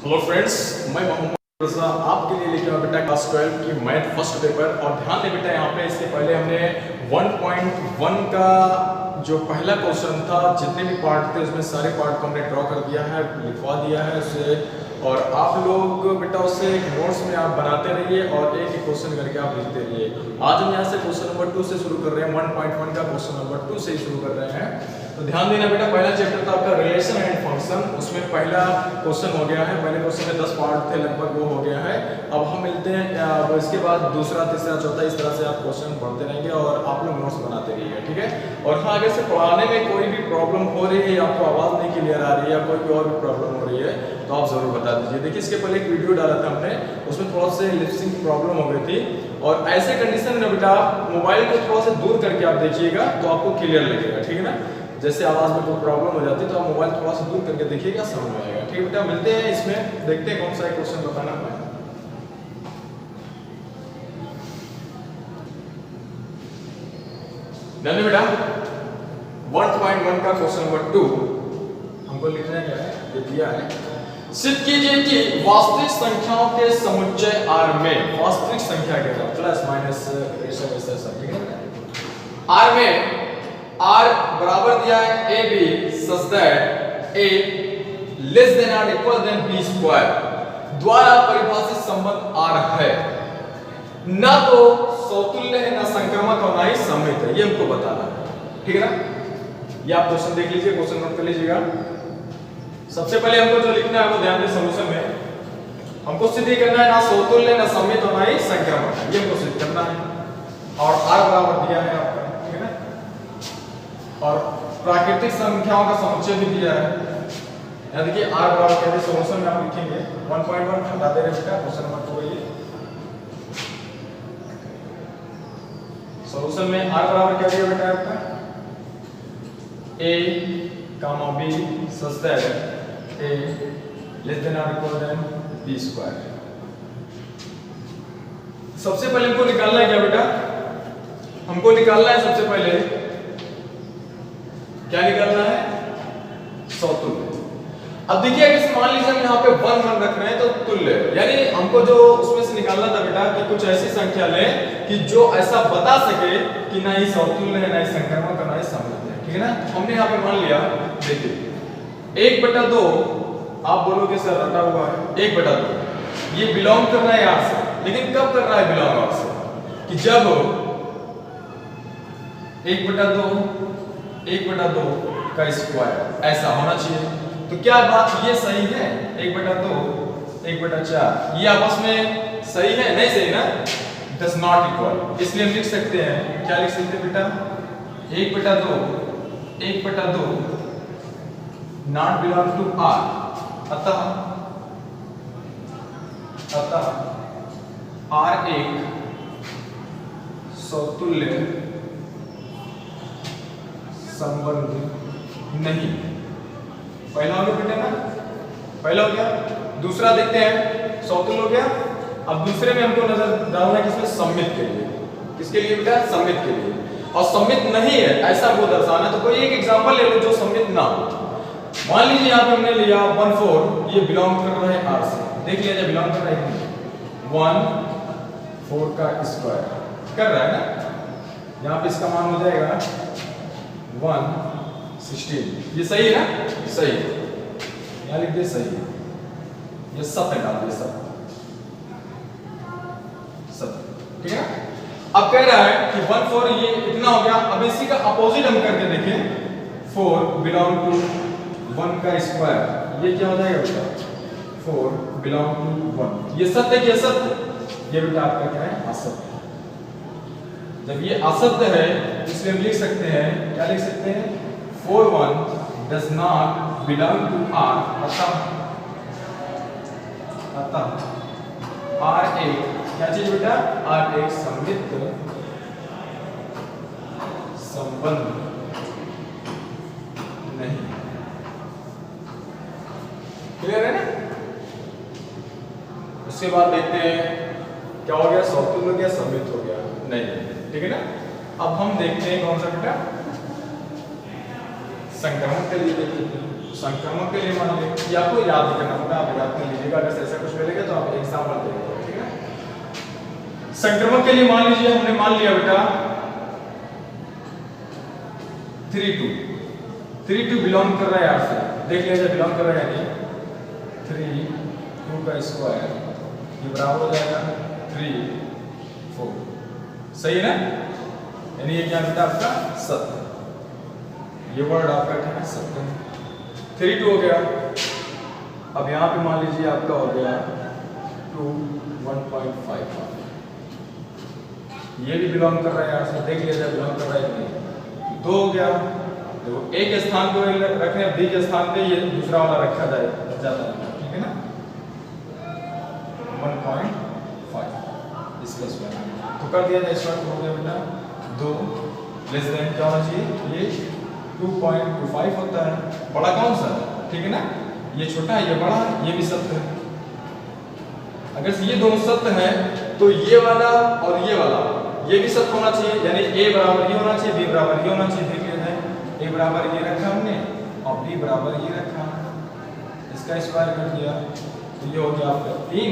Hello friends, मैं मोहम्मद रज़ा आपके लिए लेके आया बेटा क्लास 12 की मैथ फर्स्ट पेपर। और ध्यान दें बेटा, यहाँ पे इसके पहले हमने 1.1 का जो पहला क्वेश्चन था, जितने भी पार्ट थे उसमें सारे पार्ट को हमने ड्रॉ कर दिया है, लिखवा दिया है उसे। और आप लोग बेटा उससे नोट्स में आप बनाते रहिए और एक एक क्वेश्चन करके आप लिखते रहिए। आज हम यहाँ से क्वेश्चन नंबर 2 से शुरू कर रहे हैं। 1.1 का क्वेश्चन नंबर 2 से ही शुरू कर रहे हैं। तो ध्यान देना बेटा, पहला चैप्टर था आपका रिलेशन एंड फंक्शन, उसमें पहला क्वेश्चन हो गया है। पहले क्वेश्चन में 10 पार्ट थे लगभग, वो हो गया है। अब हम मिलते हैं वो इसके बाद दूसरा, तीसरा, चौथा, इस तरह से आप क्वेश्चन पढ़ते रहेंगे और आप लोग नोट्स बनाते रहिए, ठीक है। और हाँ, अगर से पढ़ाने में कोई भी प्रॉब्लम हो रही है, आपको आवाज़ नहीं क्लियर आ रही है या कोई भी और भी प्रॉब्लम हो रही है तो आप जरूर बता दीजिए। देखिए, इसके पहले एक वीडियो डाला था हमने, उसमें थोड़ा सा लिपसिंग प्रॉब्लम हो गई थी। और ऐसे कंडीशन में बेटा मोबाइल को थोड़ा सा दूर करके आप देखिएगा तो आपको क्लियर लगेगा, ठीक है ना। जैसे आवाज में कोई प्रॉब्लम हो जाती है तो आप मोबाइल थोड़ा सा दूर करके देखिएगा, समझ में आएगा, ठीक है बेटा। मिलते हैं इसमें, देखते हैं कौन सा क्वेश्चन बताना है। ध्यान बेटा, 1.1 का क्वेश्चन नंबर 2 हमको लिखना क्या है, ये दिया है। सिद्ध कीजिए कि वास्तविक संख्याओं के समुच्चय R में, वास्तविक संख्या के साथ प्लस माइनस ऐसा सब, ठीक है। R में R बराबर दिया है AB such that A less than or equal than B square द्वारा परिभाषित संबंध R है। ना तो समतुल्य है, ना संक्रामक और ना ही सममित है, ये हमको बताना है, ठीक है ना। ये आप क्वेश्चन देख लीजिए, क्वेश्चन नोट कर लीजिएगा। सबसे पहले हमको जो लिखना है वो ध्यान दें, सॉल्यूशन में हमको सिद्ध करना है ना समतुल्य, ना सममित और ना ही संक्रामक है, ये हमको सिद्ध करना है। और R बराबर दिया है आपका, ठीक है ना। और प्राकृतिक संख्याओं का समुच्चय भी दिया है। यानी देखिए R बराबर कहते हैं, सॉल्यूशन में आप लिखेंगे 1.1 हटा दे रहे बेटा, क्वेश्चन नंबर 2 ये सॉल्यूशन में R बराबर क्या दिया बेटा आपका, A, B such that A less than or equal than B square। सबसे पहले हमको निकालना है क्या बेटा, हमको निकालना है सबसे पहले क्या निकालना है, समतुल्य। अब देखिए, अगर मान लीजिए हम यहाँ पे 1 1 रख रहे हैं तो तुल्य, यानी हमको जो उसमें से निकालना था बेटा कि कुछ ऐसी संख्या लें कि जो ऐसा बता सके कि ना ही समतुल्य है, ना ही संक्रामक, ना ही सममित है, ठीक है ना। हमने यहाँ पे मान लिया, देखिए 1/2 आप बोलोगे सर रटा हुआ है, 1/2 ये बिलोंग कर रहा है यहाँ से, लेकिन कब कर रहा है बिलोंग आपसे, कि जब 1/2 का स्क्वायर ऐसा होना चाहिए। तो क्या बात ये सही है, 1/2 1/4 ये आपस में सही है, नहीं सही ना, डज नॉट इक्वल। इसलिए हम लिख सकते हैं, क्या लिख सकते हैं बेटा, 1/2 नॉट बिलोंग टू R, अतः R एक समतुल्य संबंध नहीं। पहला हो गया बेटा ना, पहला हो गया। दूसरा देखते हैं, समतुल्य हो गया। अब दूसरे में हमको नजर डालना है किसमें, सममित के लिए। किसके लिए बेटा, सममित के लिए। और सममित नहीं है ऐसा वो दर्शाना, तो कोई एक एग्जांपल ले लो जो सममित ना हो। मान लीजिए यहाँ पे हमने लिया 1/4, ये बिलोंग कर रहा है R से, देख लिया जब बिलोंग कर रहा है 1/4 का स्क्वायर कर रहा है ना, यहाँ पे इसका मान हो जाएगा 116। ये सही है ना, सही है, यहाँ लिख दे सही है, ये सत्य डाल दे, सत्य, ठीक है। अब कह रहा है कि 1/4 ये इतना हो गया। अब इसी का अपोजिट हम करके देखें, 4 बिलोंग टू 1 का स्क्वायर, ये क्या हो जाएगा बेटा, 4 बिलोंग टू 1। ये सत्य है कि असत्य, ये बेटा आपका क्या है, असत्य। जब ये असत्य है इसलिए हम लिख सकते हैं, क्या लिख सकते हैं, 4/1 does not belong to R, अतः R एक क्या चीज बेटा, R एक सममित संबंध नहीं। क्लियर है ना। उसके बाद देखते हैं क्या हो गया, समतुल्य हो गया, सममित हो गया, नहीं, ठीक है ना। अब हम देखते हैं कौन सा बेटा, संक्रमण के लिए देखते हैं। संक्रमण के लिए मान लीजिए आपको याद नहीं करना होगा, आप याद कर लीजिएगा, अगर ऐसा कुछ मिलेगा तो आप एग्जाम्पल देंगे, ठीक है। संक्रमण के लिए मान लीजिए हमने मान लिया बेटा 3 2 बिलोंग कर रहा है यार से, देख लीजिए बिलोंग कर रहा है नहीं, 3 2 का स्क्वायर ये बराबर हो जाएगा 3 4, सही है ना, यानी ये क्या बेटा आपका सत्य, ये वर्ड आपका क्या है सत्य। 3 2 हो गया। अब यहाँ पे मान लीजिए आपका हो गया 2 1.5, ये भी बिलोंग कर रहा है यार से, देख लीजिए बिलोंग कर रहा है नहीं, 2 हो गया। देखो एक स्थान को रखने बी के स्थान पे ये दूसरा वाला रखा जाता है, ठीक है ना, 1.5 इसका स्क्वायर तो कर दिया जाए, स्क्वायर हो गया बेटा 2 लेस देन क्या होना चाहिए, ये 2.25 होता है, बड़ा कौन सा है, ठीक है ना, ये छोटा है ये बड़ा है, ये भी सत्य है। अगर ये दोनों सत्य है तो ये वाला और ये वाला ये भी सत्य होना चाहिए, यानी a बराबर ये होना चाहिए, b बराबर ये होना चाहिए, देख लिया जाए a बराबर ये रखा हमने और b बराबर ये रखा, इसका स्क्वायर कर दिया तो ये हो गया आपका 3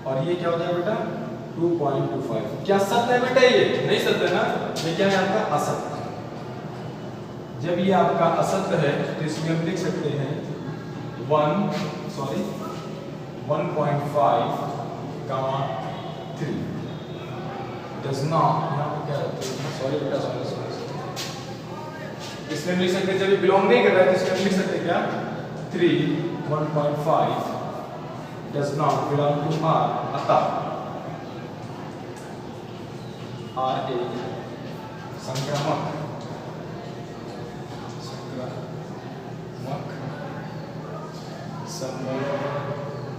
और ये क्या हो जाएगा बेटा 2.25। क्या सत्य है बेटा, ये नहीं सत्य ना, ये क्या है आपका असत्य। जब ये आपका असत्य है तो इसमें हम लिख सकते हैं 1.5 गामा 3 डज नॉट, यहाँ पे क्या रहता है, सॉरी बेटा सॉरी, इसमें हम लिख सकते हैं जब ये बिलोंग नहीं कर रहा है तो इसमें हम लिख सकते हैं क्या 3 1.5 does not belong to R, अतः R एक संक्रामक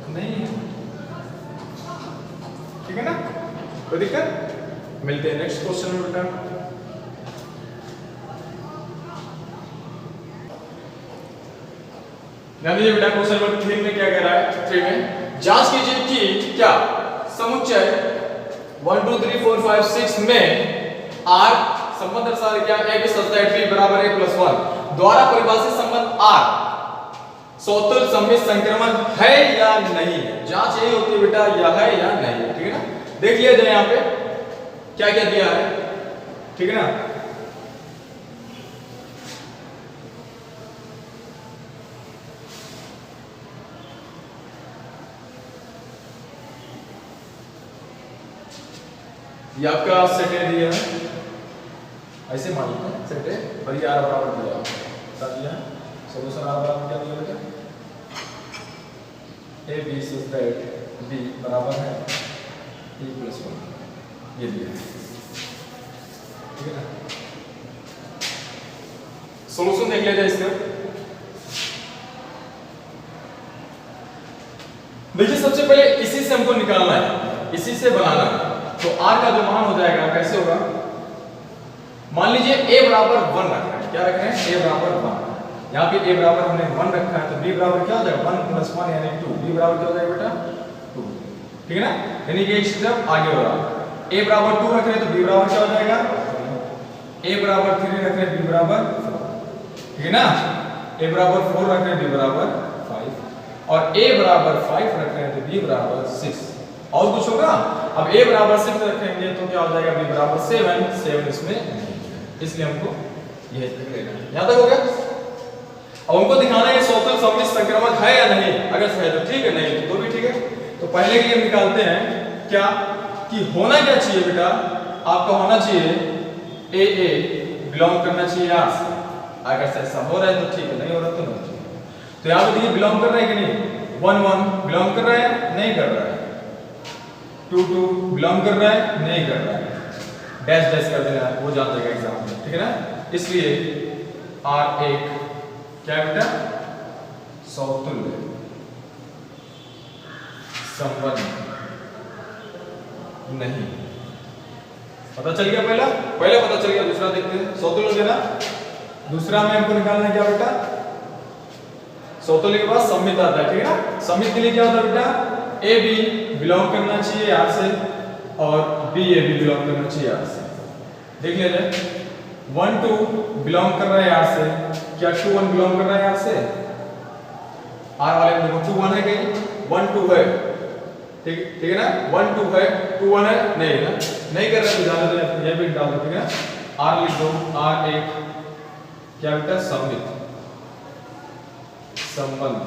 नहीं है, ठीक है ना, कोई दिक्कत। मिलते हैं नेक्स्ट क्वेश्चन में बेटा। ध्यान दीजिए बेटा, क्वेश्चन नंबर 3 में क्या कह रहा है, 3 में जांच कीजिए कि क्या समुच्चय 1 2 3 4 5 6 में R संबंध दर्शा रहा है, क्या a भी सत्य है, b बराबर a + 1 द्वारा परिभाषित संबंध R सौतुल सममित संक्रमण है या नहीं है। जांच यही होती है बेटा, या है या नहीं है, ठीक है ना। देख लिया जाए यहाँ पे क्या क्या दिया है, ठीक है ना। ये आपका सेट है दिया है, ऐसे मान लीजिए सेट है और ये R बराबर दिया है, सोल्यूशन R बराबर क्या दिया बेटा, a b such that b बराबर है e + 1, ये दिया है, ठीक है ना। सोल्यूशन देख लिया जाए इसका। देखिए सबसे पहले इसी से हमको निकालना है, इसी से बनाना है, तो R का जो मान हो जाएगा कैसे होगा, मान लीजिए a बराबर 1 रखना है, क्या रख रहे हैं a बराबर 1, यहाँ पे a बराबर हमने 1 रखा है तो b बराबर क्या हो जाएगा 1 + 1 यानी 2, b बराबर क्या हो जाएगा बेटा 2, ठीक है ना। यानी कि एक स्टेप आगे हो रहा है, a बराबर 2 रख रहे हैं तो b बराबर क्या हो जाएगा, a बराबर 3 रख रहे हैं b बराबर 4, ठीक है ना, a बराबर 4 रख रहे हैं b बराबर 5 और a बराबर 5 रख रहे हैं तो b बराबर 6, और कुछ होगा। अब a बराबर 6 रखेंगे तो क्या हो जाएगा b बराबर 7 इसमें, इसलिए हमको यह लेना है, यहां तक हो गया। अब हमको दिखाना है सौतुल सममित संक्रमण है या नहीं, अगर है तो ठीक है, नहीं तो भी ठीक है। तो पहले के लिए निकालते हैं क्या कि होना क्या चाहिए बेटा, आपका होना चाहिए a बिलोंग करना चाहिए R से, अगर ऐसा हो रहा है तो ठीक है, नहीं हो रहा तो नहीं। तो यहाँ पे देखिए बिलोंग कर रहा है कि नहीं, 1 1 बिलोंग कर रहा है, नहीं कर रहा है, 2 2 बिलोंग कर रहा है, नहीं कर रहा है, डैश डैश कर देना, वो जान जाएगा एग्जाम में, ठीक है ना। इसलिए R1 क्या बेटा सौतुल्य संबंध नहीं, पता चल गया, पहला पता चल गया, दूसरा देखते हैं। सौतुल्य हो गया ना, दूसरा में हमको निकालना है क्या बेटा, सौतुल्य के बाद सम्मित आता है, ठीक है ना। सम्मित के लिए क्या होता है बेटा, ए बी बिलोंग करना चाहिए R से और बी ए बी बिलोंग करना चाहिए R से, देख लिया जाए। 1 2 बिलोंग कर रहा है यहाँ से, क्या 2 1 बिलोंग कर रहा है यहाँ से? आर वाले में देखो 2 1 है कहीं, 1 2 है, ठीक ठीक है ना, 1 2 है, 2 1 है नहीं है ना, नहीं कर रहे तो जाने दो, ये भी डाल दो, ठीक है ना। आर लिख दो, आर एक क्या बेटा सम्मित संबंध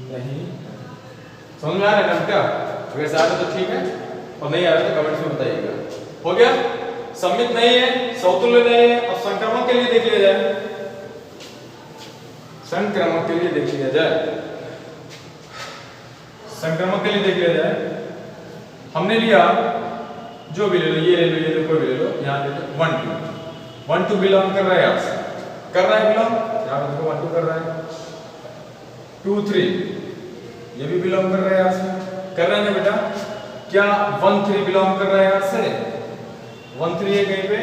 नहीं, समझ में आ रहा है ना बेटा? अगर से आ रहा तो ठीक है और नहीं आ रहा तो कमेंट्स में बताइएगा। हो गया, सम्मित नहीं है, समतुल्य नहीं है। अब संक्रमण के लिए देख लिया जाए, संक्रमण के लिए देख लिया जाए, संक्रमण के लिए देख लिया जाए। हमने लिया जो भी ले लो, ये ले लो, ये लो, कोई भी ले लो, यहाँ ले लो 1 2, 1 2 बिलोंग कर रहा है आपसे, कर रहा है बिलोंग, यहाँ पे देखो 1 2 कर रहा है, 2 3 ये भी बिलोंग कर रहा है यहाँ से, कर रहा है ना बेटा? क्या 1 3 बिलोंग कर रहा है यहाँ से? 1 3 है कहीं पे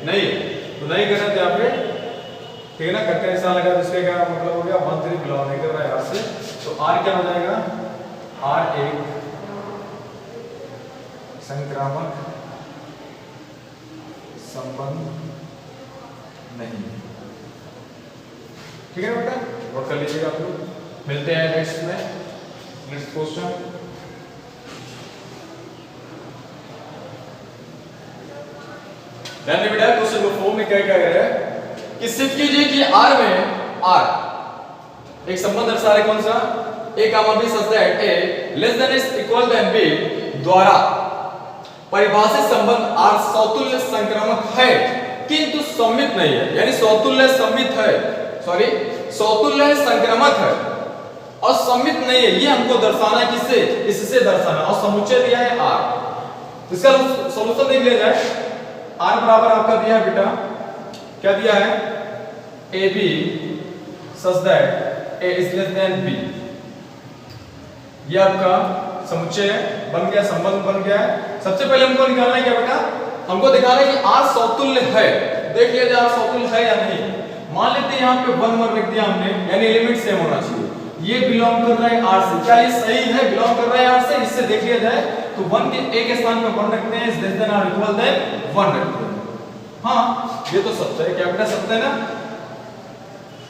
नहीं है, तो नहीं कर रहे थे यहाँ पे, ठीक है ना, करके ऐसा लगा तो इसका क्या मतलब हो गया? 1 3 बिलोंग नहीं कर रहा है यहाँ से, तो आर क्या हो जाएगा? आर एक संक्रामक संबंध नहीं, ठीक है बेटा? नोट कर लीजिएगा आप लोग। मिलते हैं नेक्स्ट में, नेक्स्ट क्वेश्चन। ध्यान बेटा, क्वेश्चन नंबर 4 में क्या कह रहे हैं कि सिद्ध कीजिए कि आर में आर एक संबंध दर्शा रहा है, कौन सा? A comma B such that A less than is equal than B द्वारा परिभाषित संबंध आर समतुल्य संक्रामक है किंतु सम्मित नहीं है, यानी समतुल्य सम्मित है, सॉरी समतुल्य संक्रामक है और सम्मित नहीं है, ये हमको दर्शाना है। किससे? इससे दर्शाना, और समुच्चय दिया है आर। इसका सॉल्यूशन देख लिया जाए। आर बराबर आपका दिया है बेटा, क्या दिया है? A b such that a is less than b, ये आपका समुच्चय बन गया, संबंध बन गया है। सबसे पहले हमको निकालना है क्या बेटा? हमको दिखाना है कि आर समतुल्य है। देख लिया जाए आर समतुल्य है या नहीं। मान लेते हैं यहाँ पे 1 1 रख दिया हमने, यानी एलिमेंट सेम होना चाहिए। ये बिलोंग कर रहा है आर से, क्या ये सही है? बिलोंग कर रहा है आर से, इससे देख लिया जाए तो 1 के एक स्थान पे 1 रखते हैं, इज लेस देन और इक्वल देन 1 रखते हैं। हाँ ये तो सत्य है, क्या बेटा? सत्य है ना,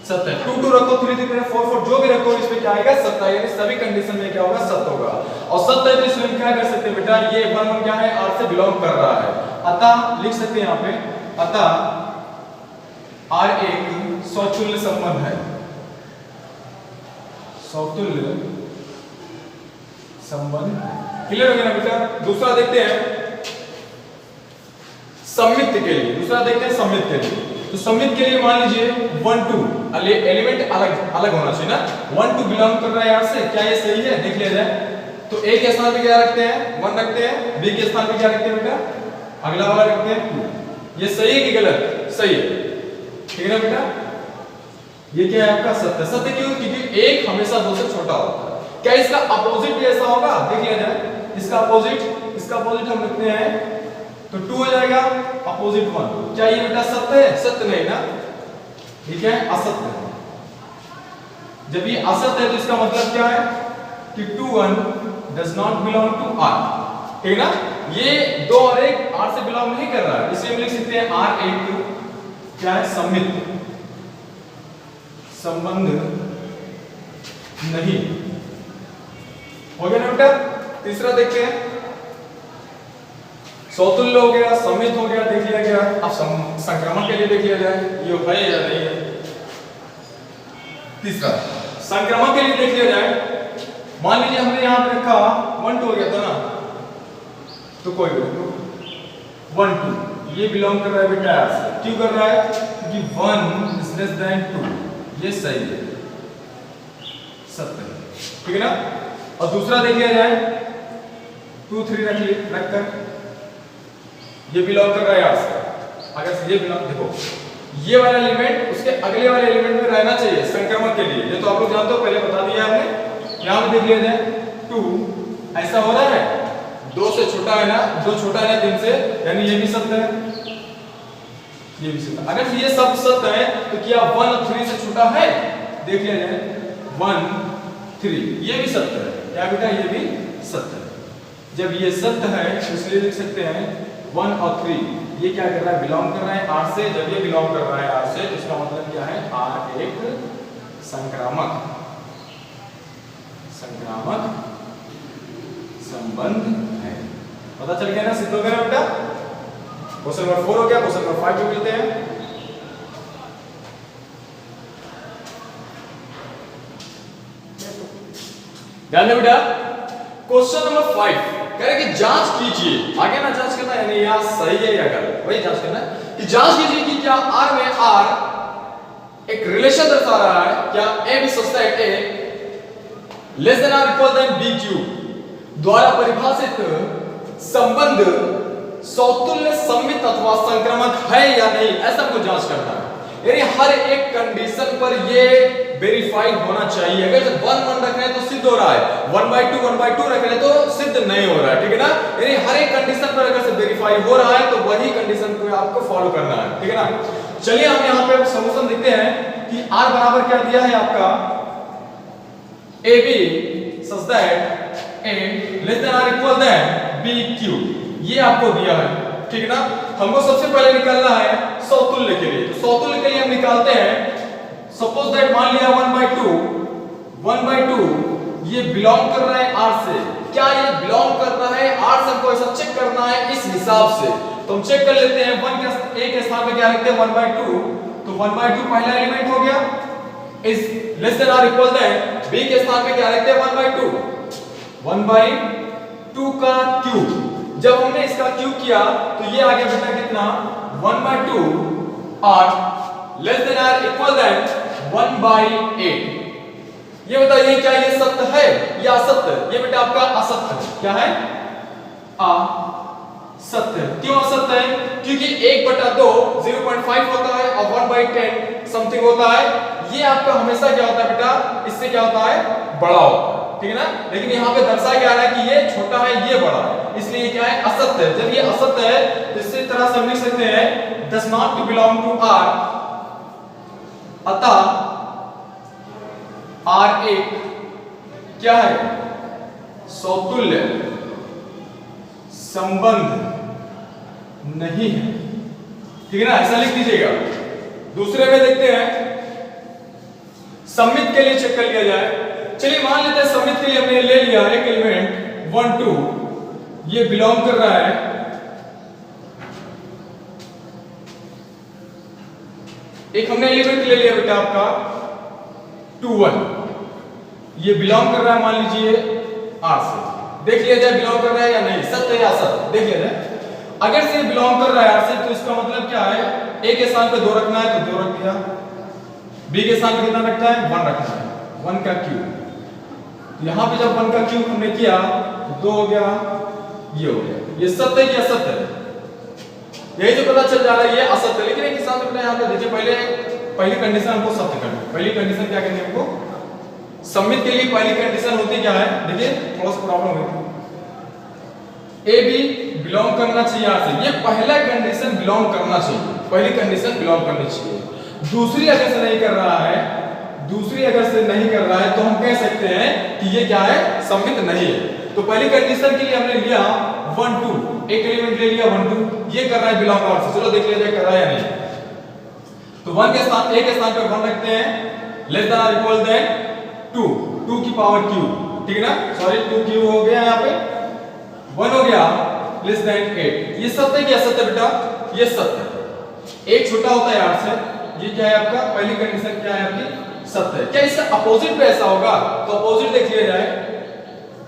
सत्य है। 2 2 रखो, 3 3 4 4 जो भी रखो, इसमें क्या आएगा? सत्य है, यानी सभी कंडीशन में क्या होगा? सत्य होगा। और सत्य है तो इसमें क्या कर सकते हैं बेटा? ये 1 1 क्या है? आर से बिलोंग कर रहा है, अतः लिख सकते हैं यहाँ पे, अतः आर एक समतुल्य संबंध है, समतुल्य संबंध। क्लियर हो गया ना बेटा? दूसरा देखते हैं सम्मित के लिए, दूसरा देखते हैं सम्मित के लिए। तो सम्मित के लिए मान लीजिए 1 2 एलिमेंट अलग अलग होना चाहिए ना। 1 2 बिलोंग कर रहा है यहाँ से, क्या ये सही है? देख लिया जाए तो ए के स्थान पे क्या रखते हैं? 1 रखते हैं, बी के स्थान पे क्या रखते हैं बेटा? अगला वाला रखते हैं 2। ये सही है कि गलत? सही है, ठीक है ना बेटा? ये क्या है आपका? सत्य। सत्य क्यों? क्योंकि एक हमेशा 2 से छोटा होता है। क्या इसका अपोजिट भी ऐसा होगा? देख लिया जाए, इसका अपोजिट हम रखते हैं तो 2 हो जाएगा, अपोजिट 1। क्या ये बेटा सत्य है? सत्य नहीं ना, ठीक है, असत्य है। जब ये असत्य है तो इसका मतलब क्या है कि 2 1 does not belong to R, ठीक है ना? ये 2 और 1 आर से बिलोंग नहीं कर रहा है, इसलिए हम लिख सकते हैं आर एक क्या है? सम्मित संबंध नहीं। हो गया ना बेटा? तीसरा देखते हैं, समतुल्य हो गया, सम्मित हो गया, देख लिया गया। अब संक्रमण के लिए देख लिया जाए ये है या नहीं है। तीसरा संक्रमण के लिए देख लिया जाए। मान लीजिए हमने यहां पे रखा 1 2 हो गया था ना, तो कोई भी 1 2 ये बिलोंग कर रहा है बेटा आर से। क्यों कर रहा है? क्योंकि 1 इज लेस देन 2, ये सही है, सत्य है, ठीक है ना? और दूसरा देख लिया जाए 2 3 रखकर ये बिलोंग कर रहा है आर से। अगर ये बिलोंग, देखो ये वाला एलिमेंट उसके अगले वाले एलिमेंट में रहना चाहिए संक्रमण के लिए, ये तो आप लोग जानते हो, पहले बता दिया हमने। यहां पे देख लिया जाए 2 ऐसा हो रहा है, 2 से छोटा है ना, 2 छोटा है ना 3 से, यानी ये भी सत्य है, ये भी सत्य। अगर ये सब सत्य है तो क्या 1 और 3 से छोटा है? देख लिया जाए 1 3 ये भी सत्य है, क्या बेटा? ये भी सत्य है। जब ये सत्य है तो इसलिए लिख सकते हैं 1 और 3 ये क्या कर रहा है, बिलोंग कर रहा है आर से। जब ये बिलोंग कर रहा है आर से, तो इसका मतलब क्या है, आर एक संक्रामक संबंध है। पता चल गया ना, सिद्ध हो गया ना बेटा। क्वेश्चन नंबर 4 हो गया। क्वेश्चन नंबर 5 पे मिलते हैं। ध्यान दें बेटा, क्वेश्चन नंबर 5 कह रहे कि जांच कीजिए, आगे ना जांच करना यानी या सही है या गलत, वही जांच करना है कि जांच कीजिए कि क्या आर में आर एक रिलेशन दर्शा रहा है, क्या a b such that A less than or equal than b q द्वारा परिभाषित संबंध सौतुल्य सममित अथवा संक्रामक है या नहीं, ऐसा को जांच करना है। यानी हर एक कंडीशन पर ये वेरीफाई होना चाहिए। अगर 1-1 रख रहे हैं तो सिद्ध हो रहा है, 1/2 रख रहे हैं तो सिद्ध नहीं हो रहा है, ठीक है ना। यानी हर एक कंडीशन पर अगर से वेरीफाई हो रहा है तो वही कंडीशन को आपको फॉलो करना है, ठीक है ना। चलिए हम यहाँ पे सॉल्यूशन देखते हैं कि r बराबर क्या दिया है आपका, a b such that A less than or equal than b q, ये आपको दिया है, ठीक है ना। हमको सबसे पहले निकालना है सौतुल्य के लिए। तो सौतुल्य के लिए हम निकालते हैं, सपोज दैट मान लिया 1/2 ये बिलोंग कर रहा है r से। क्या ये बिलोंग कर रहा है r से, हमको ऐसा चेक करना है इस हिसाब से। तो हम चेक कर लेते हैं, 1 के a के स्थान पे क्या रखते हैं 1/2, तो 1/2 पहला एलिमेंट हो गया। इस less than or equal than b के स्थान पे क्या रखते हैं 1/2 का क्यूब। जब हमने इसका क्यूब किया तो ये आ गया बेटा कितना 1/2 और less than or equal than 1/8। ये बताइए क्या ये सत्य है या असत्य? ये बेटा आपका असत्य है। क्या है? असत्य। क्यों असत्य है? क्योंकि 1/2 0.5 होता है और 1/10 समथिंग होता है। ये आपका हमेशा क्या होता है बेटा, इससे क्या होता है, बड़ा होता है, ठीक है ना। लेकिन यहाँ पे दर्शाया जा रहा है कि ये छोटा है ये बड़ा है, इसलिए ये क्या है, असत्य है। जब ये असत्य है तो इसी तरह से हम लिख सकते हैं does not belong to R, अतः R एक क्या है, सौतुल्य संबंध नहीं है, ठीक है ना, ऐसा लिख दीजिएगा। दूसरे में देखते हैं, सममित के लिए चेक कर लिया जाए। चलिए मान लेते हैं सममित के लिए हमने ले लिया एक एलिमेंट 1 2, ये बिलोंग कर रहा है एक हमने एलिमेंट ले लिया बेटा आपका 2 1, ये बिलोंग कर रहा है मान लीजिए R से। देख लिया जाए बिलोंग कर रहा है या नहीं, सत्य या असत्य देख लिया जाए। अगर से बिलोंग कर रहा है R से तो इसका मतलब क्या है, A के स्थान पे 2 रखना है तो 2 रख दिया, B के स्थान पे कितना रखना है 1 रखना है, 1 का क्यूब। यहाँ पे जब 1 का क्यूब हमने किया तो 2 हो गया, ये हो गया। ये सत्य है कि असत्य है, यही जो पता चल जा रहा है ये असत्य। लेकिन एक हिसाब से यहाँ पे देखिए, पहली कंडीशन हमको सत्य करनी है। पहली कंडीशन क्या करनी है हमको, सममित के लिए पहली कंडीशन होती क्या है, देखिए थोड़ा सा प्रॉब्लम हुई थी। ए बी बिलोंग करना चाहिए R से, ये पहला कंडीशन बिलोंग करना चाहिए, पहली कंडीशन बिलोंग करनी चाहिए। दूसरी अगर से नहीं कर रहा है, दूसरी अगर से नहीं कर रहा है तो हम कह सकते हैं कि ये क्या है, सममित नहीं है। तो पहली कंडीशन के लिए हमने लिया 1 2, एक एलिमेंट ले लिया 1 2, ये कर रहा है बिलोंग R से। चलो देख लिया जाए कर रहा है या नहीं। तो 1 के स्थान, A के स्थान पे 1 रखते हैं, लेस देन और इक्वल देन 2, 2 की पावर क्यूब, ठीक है ना, सॉरी 2 क्यूब हो गया, यहाँ पे 1 हो गया, लेस देन 8। ये सत्य है कि असत्य बेटा, ये सत्य है। एक छोटा होता है R से, ये क्या है आपका, पहली कंडीशन क्या है आपकी, सत्य है। क्या इसका अपोजिट पे ऐसा होगा, तो अपोजिट देख लिया जाए।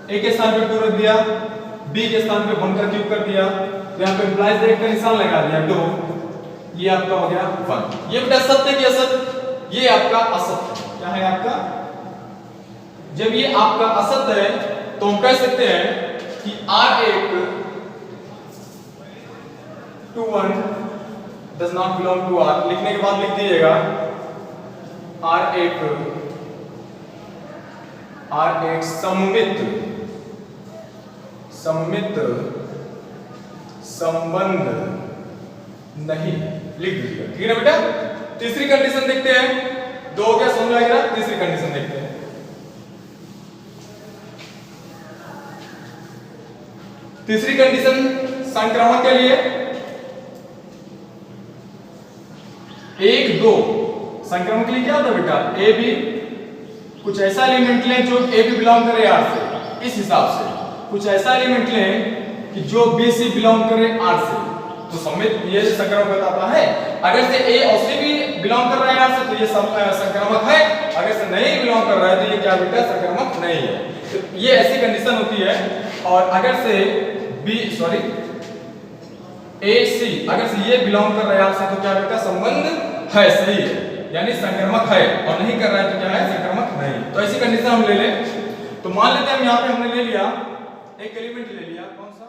A के स्थान पे 2 रख दिया, B के स्थान पे 1 का क्यूब कर दिया, तो यहाँ पे इंप्लाइज का निशान लगा दिया 2, ये आपका हो गया 1। ये बेटा सत्य कि असत्य, ये आपका असत्य है। क्या है आपका, जब ये आपका असत्य है तो हम कह सकते हैं कि R एक 2 1 does not belong to R। लिखने के बाद लिख दीजिएगा R एक सममित संबंध नहीं, लिख दीजिएगा, ठीक है ना बेटा। तीसरी कंडीशन देखते हैं, 2 हो गया, समझ आएगा। तीसरी कंडीशन देखते हैं, तीसरी कंडीशन संक्रामक के लिए 1 2 संक्रमण के लिए क्या होता है बेटा, ए बी, कुछ ऐसा एलिमेंट लें जो ए बी बिलोंग करे आर से, इस हिसाब से कुछ ऐसा एलिमेंट लें कि जो बी सी बिलोंग करे आर से, तो सम्मित ये संक्रमण बताता है। अगर से ए और सी भी बिलोंग कर रहा है आर से तो ये संक्रामक है, अगर से नहीं बिलोंग कर रहा है तो ये क्या बेटा संक्रामक नहीं है। तो ये ऐसी कंडीशन होती है। और अगर से ए सी अगर से ये बिलोंग कर रहा है आर से तो क्या बेटा संबंध है, सही है, यानी संक्रमक है, और नहीं कर रहा है तो क्या है संक्रमक नहीं। तो ऐसी कंडीशन हम ले लें। तो मान लेते हैं हम यहाँ पे हमने ले लिया एक एलिमेंट ले लिया, कौन सा